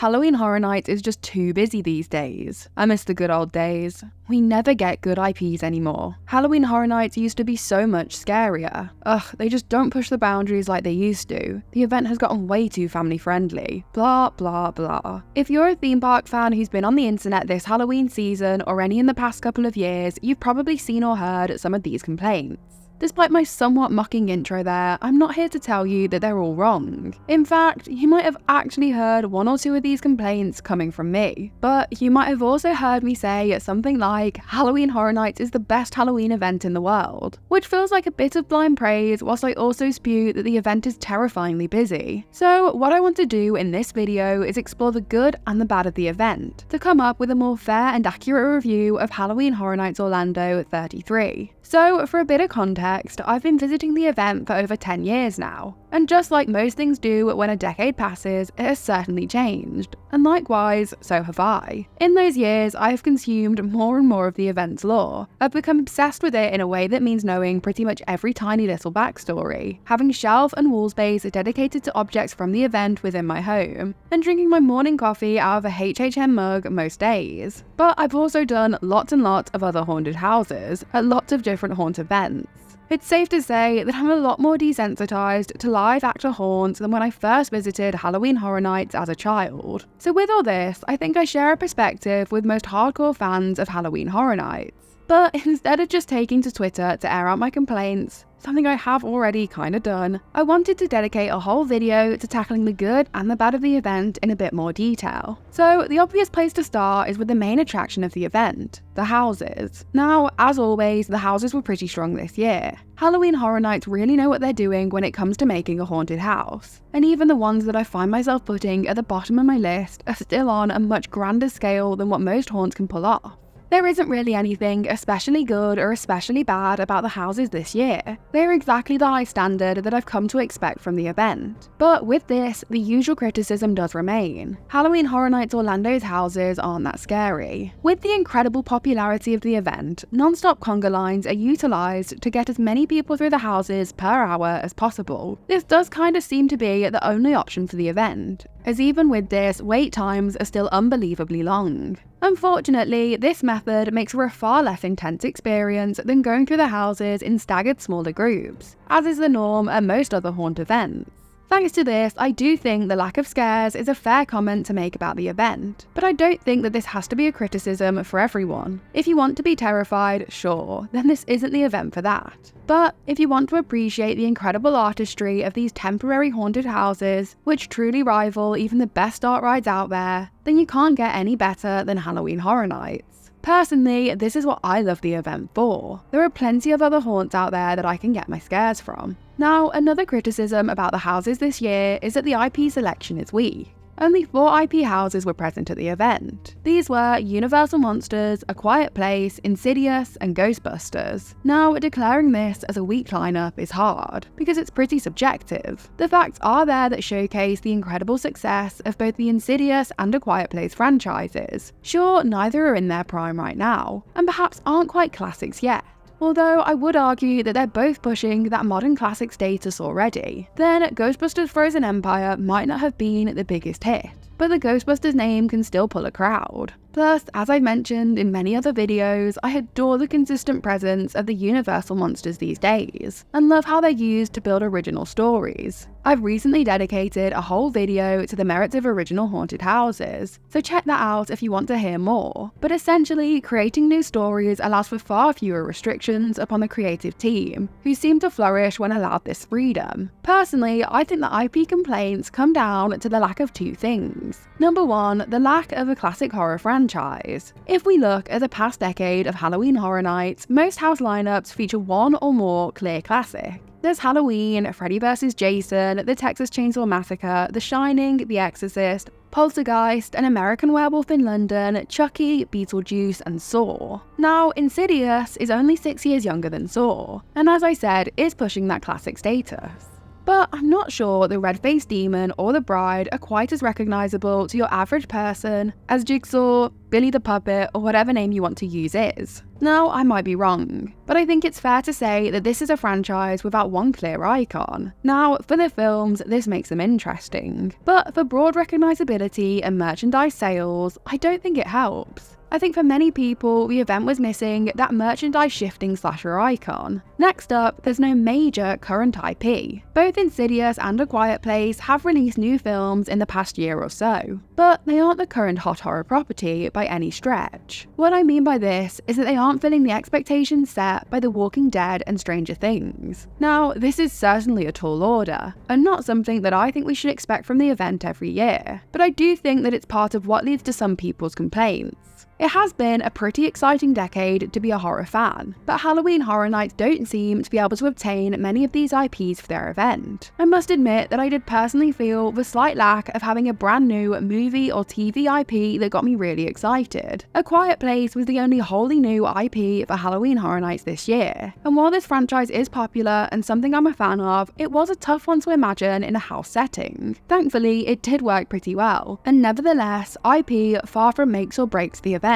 Halloween Horror Nights is just too busy these days. I miss the good old days. We never get good IPs anymore. Halloween Horror Nights used to be so much scarier. Ugh, they just don't push the boundaries like they used to. The event has gotten way too family friendly. Blah, blah, blah. If you're a theme park fan who's been on the internet this Halloween season or any in the past couple of years, you've probably seen or heard some of these complaints. Despite my somewhat mocking intro there, I'm not here to tell you that they're all wrong. In fact, you might have actually heard one or two of these complaints coming from me. But you might have also heard me say something like, Halloween Horror Nights is the best Halloween event in the world, which feels like a bit of blind praise whilst I also spew that the event is terrifyingly busy. So what I want to do in this video is explore the good and the bad of the event, to come up with a more fair and accurate review of Halloween Horror Nights Orlando 33. So for a bit of context, I've been visiting the event for over 10 years now, and just like most things do when a decade passes, it has certainly changed, and likewise, so have I. In those years, I have consumed more and more of the event's lore. I've become obsessed with it in a way that means knowing pretty much every tiny little backstory, having shelf and wall space dedicated to objects from the event within my home, and drinking my morning coffee out of a HHM mug most days. But I've also done lots and lots of other haunted houses at lots of different haunt events. It's safe to say that I'm a lot more desensitized to live actor haunts than when I first visited Halloween Horror Nights as a child. So with all this, I think I share a perspective with most hardcore fans of Halloween Horror Nights. But instead of just taking to Twitter to air out my complaints, something I have already kinda done, I wanted to dedicate a whole video to tackling the good and the bad of the event in a bit more detail. So the obvious place to start is with the main attraction of the event, the houses. Now, as always, the houses were pretty strong this year. Halloween Horror Nights really know what they're doing when it comes to making a haunted house. And even the ones that I find myself putting at the bottom of my list are still on a much grander scale than what most haunts can pull off. There isn't really anything especially good or especially bad about the houses this year. They're exactly the high standard that I've come to expect from the event. But with this, the usual criticism does remain. Halloween Horror Nights Orlando's houses aren't that scary. With the incredible popularity of the event, non-stop conga lines are utilised to get as many people through the houses per hour as possible. This does kind of seem to be the only option for the event, as even with this, wait times are still unbelievably long. Unfortunately, this method makes for a far less intense experience than going through the houses in staggered smaller groups, as is the norm at most other haunt events. Thanks to this, I do think the lack of scares is a fair comment to make about the event, but I don't think that this has to be a criticism for everyone. If you want to be terrified, sure, then this isn't the event for that. But if you want to appreciate the incredible artistry of these temporary haunted houses, which truly rival even the best dark rides out there, then you can't get any better than Halloween Horror Nights. Personally, this is what I love the event for. There are plenty of other haunts out there that I can get my scares from. Now, another criticism about the houses this year is that the IP selection is weak. Only 4 IP houses were present at the event. These were Universal Monsters, A Quiet Place, Insidious, and Ghostbusters. Now, declaring this as a weak lineup is hard, because it's pretty subjective. The facts are there that showcase the incredible success of both the Insidious and A Quiet Place franchises. Sure, neither are in their prime right now, and perhaps aren't quite classics yet. Although I would argue that they're both pushing that modern classic status already, then Ghostbusters Frozen Empire might not have been the biggest hit, but the Ghostbusters name can still pull a crowd. Plus, as I've mentioned in many other videos, I adore the consistent presence of the Universal monsters these days, and love how they're used to build original stories. I've recently dedicated a whole video to the merits of original haunted houses, so check that out if you want to hear more. But essentially, creating new stories allows for far fewer restrictions upon the creative team, who seem to flourish when allowed this freedom. Personally, I think the IP complaints come down to the lack of 2 things. Number 1, the lack of a classic horror franchise. If we look at the past decade of Halloween Horror Nights, most house lineups feature 1 or more clear classics. There's Halloween, Freddy vs. Jason, The Texas Chainsaw Massacre, The Shining, The Exorcist, Poltergeist, An American Werewolf in London, Chucky, Beetlejuice, and Saw. Now, Insidious is only 6 years younger than Saw, and as I said, is pushing that classic status. but I'm not sure the red-faced demon or the bride are quite as recognizable to your average person as Jigsaw, Billy the Puppet, or whatever name you want to use is. Now, I might be wrong, but I think it's fair to say that this is a franchise without one clear icon. Now, for the films, this makes them interesting, but for broad recognizability and merchandise sales, I don't think it helps. I think for many people, the event was missing that merchandise shifting slasher icon. Next up, there's no major current IP. Both Insidious and A Quiet Place have released new films in the past year or so, but they aren't the current hot horror property by any stretch. What I mean by this is that they aren't filling the expectations set by The Walking Dead and Stranger Things. Now, this is certainly a tall order, and not something that I think we should expect from the event every year, but I do think that it's part of what leads to some people's complaints. It has been a pretty exciting decade to be a horror fan, but Halloween Horror Nights don't seem to be able to obtain many of these IPs for their event. I must admit that I did personally feel the slight lack of having a brand new movie or TV IP that got me really excited. A Quiet Place was the only wholly new IP for Halloween Horror Nights this year, and while this franchise is popular and something I'm a fan of, it was a tough one to imagine in a house setting. Thankfully, it did work pretty well, and nevertheless, IP far from makes or breaks the event.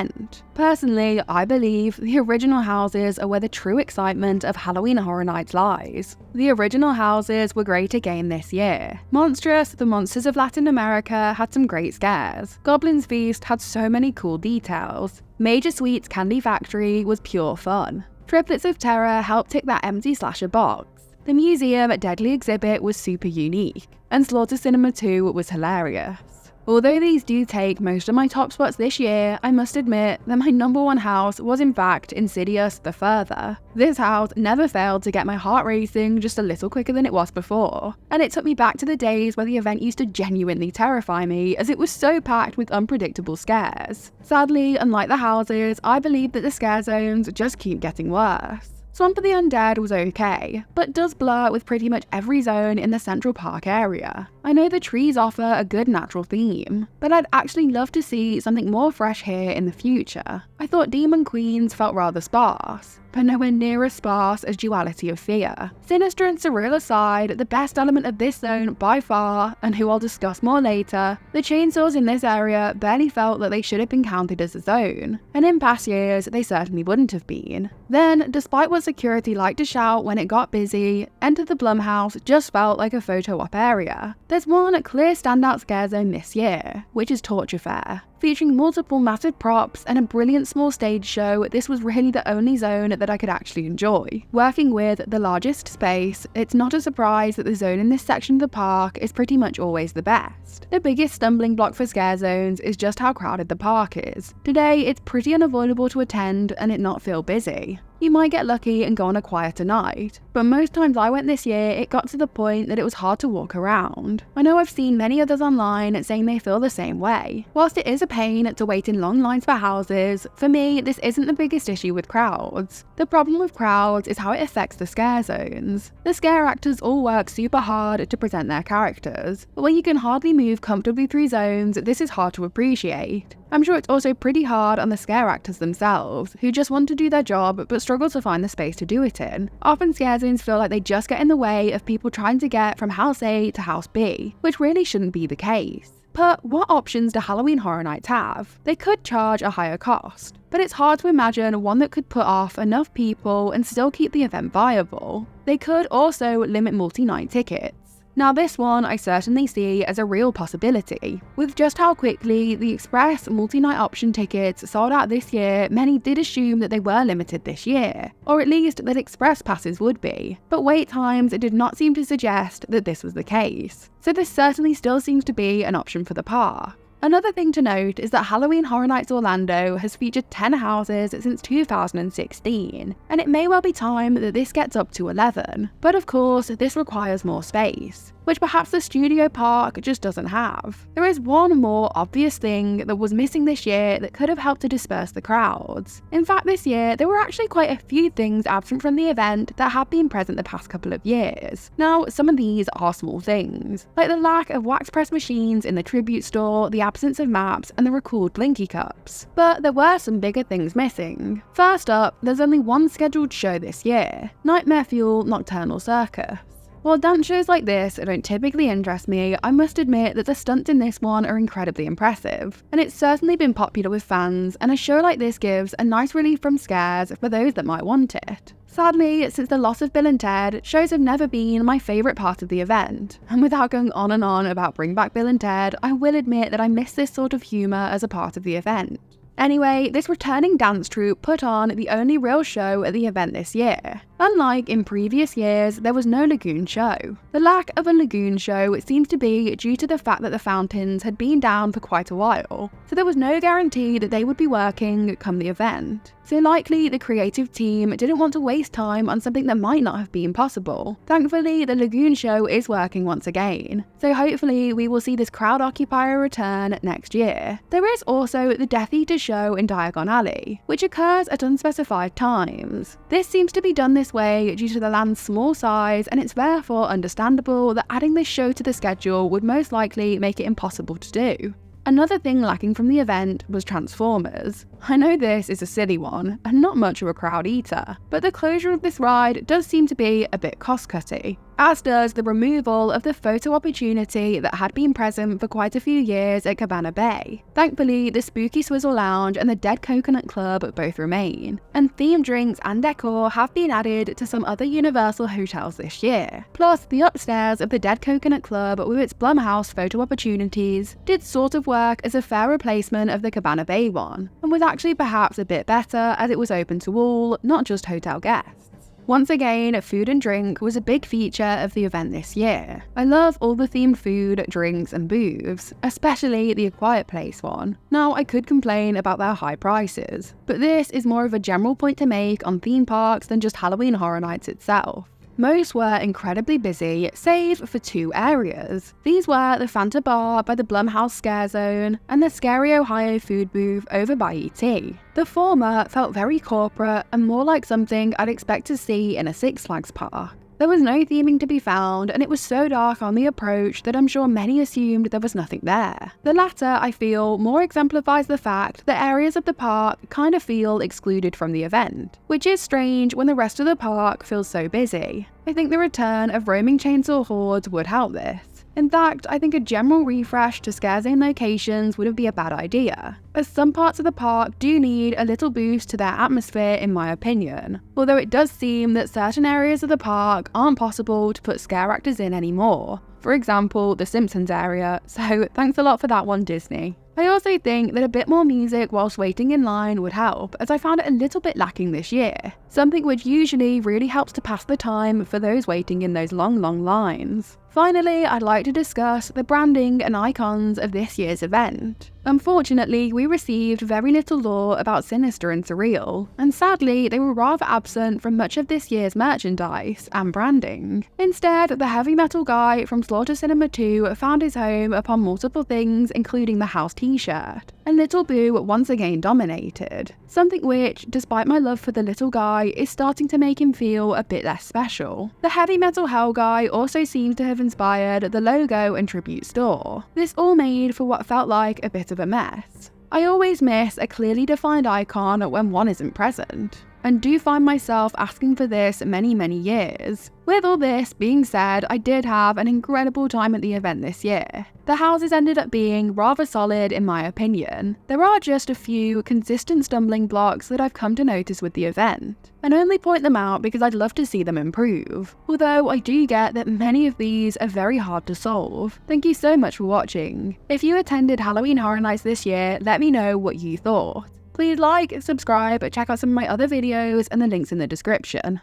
Personally, I believe the original houses are where the true excitement of Halloween Horror Nights lies. The original houses were great again this year. Monstrous, the Monsters of Latin America had some great scares. Goblin's Feast had so many cool details. Major Sweets Candy Factory was pure fun. Triplets of Terror helped tick that empty slasher box. The Museum Deadly Exhibit was super unique, and Slaughter Cinema 2 was hilarious. Although these do take most of my top spots this year, I must admit that my number one house was in fact Insidious The Further. This house never failed to get my heart racing just a little quicker than it was before, and it took me back to the days where the event used to genuinely terrify me as it was so packed with unpredictable scares. Sadly, unlike the houses, I believe that the scare zones just keep getting worse. Swamp of the Undead was okay, but does blur with pretty much every zone in the Central Park area. I know the trees offer a good natural theme, but I'd actually love to see something more fresh here in the future. I thought Demon Queens felt rather sparse, but nowhere near as sparse as Duality of Fear. Sinister and surreal aside, the best element of this zone by far, and who I'll discuss more later, the chainsaws in this area barely felt that they should have been counted as a zone, and in past years they certainly wouldn't have been. Then, despite what security liked to shout when it got busy, Enter the Blumhouse just felt like a photo op area. There's one clear standout scare zone this year, which is Torture Fair. Featuring multiple massive props and a brilliant small stage show, this was really the only zone that I could actually enjoy. Working with the largest space, it's not a surprise that the zone in this section of the park is pretty much always the best. The biggest stumbling block for scare zones is just how crowded the park is. Today, it's pretty unavoidable to attend and it not feel busy. You might get lucky and go on a quieter night, but most times I went this year, it got to the point that it was hard to walk around. I know I've seen many others online saying they feel the same way. Whilst it is a pain to wait in long lines for houses, for me, this isn't the biggest issue with crowds. The problem with crowds is how it affects the scare zones. The scare actors all work super hard to present their characters, but when you can hardly move comfortably through zones, this is hard to appreciate. I'm sure it's also pretty hard on the scare actors themselves, who just want to do their job but struggle to find the space to do it in. Often scare zones feel like they just get in the way of people trying to get from house A to house B, which really shouldn't be the case. But what options do Halloween Horror Nights have? They could charge a higher cost, but it's hard to imagine one that could put off enough people and still keep the event viable. They could also limit multi-night tickets. Now this one I certainly see as a real possibility. With just how quickly the Express multi-night option tickets sold out this year, many did assume that they were limited this year, or at least that Express passes would be. But wait times did not seem to suggest that this was the case. So this certainly still seems to be an option for the park. Another thing to note is that Halloween Horror Nights Orlando has featured 10 houses since 2016, and it may well be time that this gets up to 11. But of course, this requires more space, which perhaps the studio park just doesn't have. There is one more obvious thing that was missing this year that could have helped to disperse the crowds. In fact, this year, there were actually quite a few things absent from the event that have been present the past couple of years. Now, some of these are small things, like the lack of wax press machines in the tribute store, the absence of maps, and the recalled Blinky Cups. But there were some bigger things missing. First up, there's only one scheduled show this year, Nightmare Fuel Nocturnal Circus. While dance shows like this don't typically interest me, I must admit that the stunts in this one are incredibly impressive, and it's certainly been popular with fans, and a show like this gives a nice relief from scares for those that might want it. Sadly, since the loss of Bill and Ted, shows have never been my favourite part of the event, and without going on and on about Bring Back Bill and Ted, I will admit that I miss this sort of humour as a part of the event. Anyway, this returning dance troupe put on the only real show at the event this year. Unlike in previous years, there was no lagoon show. The lack of a lagoon show seems to be due to the fact that the fountains had been down for quite a while, so there was no guarantee that they would be working come the event. So likely the creative team didn't want to waste time on something that might not have been possible. Thankfully, the lagoon show is working once again, so hopefully we will see this crowd occupier return next year. There is also the Death Eater show in Diagon Alley, which occurs at unspecified times. This seems to be done this way due to the land's small size, and it's therefore understandable that adding this show to the schedule would most likely make it impossible to do. Another thing lacking from the event was Transformers. I know this is a silly one, and not much of a crowd eater, but the closure of this ride does seem to be a bit cost-cutty, as does the removal of the photo opportunity that had been present for quite a few years at Cabana Bay. Thankfully, the Spooky Swizzle Lounge and the Dead Coconut Club both remain, and themed drinks and decor have been added to some other Universal hotels this year. Plus, the upstairs of the Dead Coconut Club with its Blumhouse photo opportunities did sort of work as a fair replacement of the Cabana Bay one, and was actually perhaps a bit better as it was open to all, not just hotel guests. Once again, food and drink was a big feature of the event this year. I love all the themed food, drinks and booths, especially the A Quiet Place one. Now, I could complain about their high prices, but this is more of a general point to make on theme parks than just Halloween Horror Nights itself. Most were incredibly busy, save for two areas. These were the Fanta Bar by the Blumhouse Scare Zone and the Scary Ohio food booth over by ET. The former felt very corporate and more like something I'd expect to see in a Six Flags park. There was no theming to be found, and it was so dark on the approach that I'm sure many assumed there was nothing there. The latter, I feel, more exemplifies the fact that areas of the park kind of feel excluded from the event, which is strange when the rest of the park feels so busy. I think the return of roaming chainsaw hordes would help this. In fact, I think a general refresh to Scare Zone locations wouldn't be a bad idea, as some parts of the park do need a little boost to their atmosphere in my opinion, although it does seem that certain areas of the park aren't possible to put scare actors in anymore, for example the Simpsons area, so thanks a lot for that one, Disney. I also think that a bit more music whilst waiting in line would help, as I found it a little bit lacking this year, something which usually really helps to pass the time for those waiting in those long lines. Finally, I'd like to discuss the branding and icons of this year's event. Unfortunately, we received very little lore about Sinister and Surreal, and sadly they were rather absent from much of this year's merchandise and branding. Instead, the heavy metal guy from Slaughter Cinema 2 found his home upon multiple things including the house t-shirt, and Little Boo once again dominated, something which, despite my love for the little guy, is starting to make him feel a bit less special. The heavy metal hell guy also seems to have inspired the logo and tribute store. This all made for what felt like a bit of a mess. I always miss a clearly defined icon when one isn't present, and do find myself asking for this many years. With all this being said, I did have an incredible time at the event this year. The houses ended up being rather solid in my opinion. There are just a few consistent stumbling blocks that I've come to notice with the event, and only point them out because I'd love to see them improve, although I do get that many of these are very hard to solve. Thank you so much for watching. If you attended Halloween Horror Nights this year, let me know what you thought. Please like, subscribe, check out some of my other videos and the links in the description.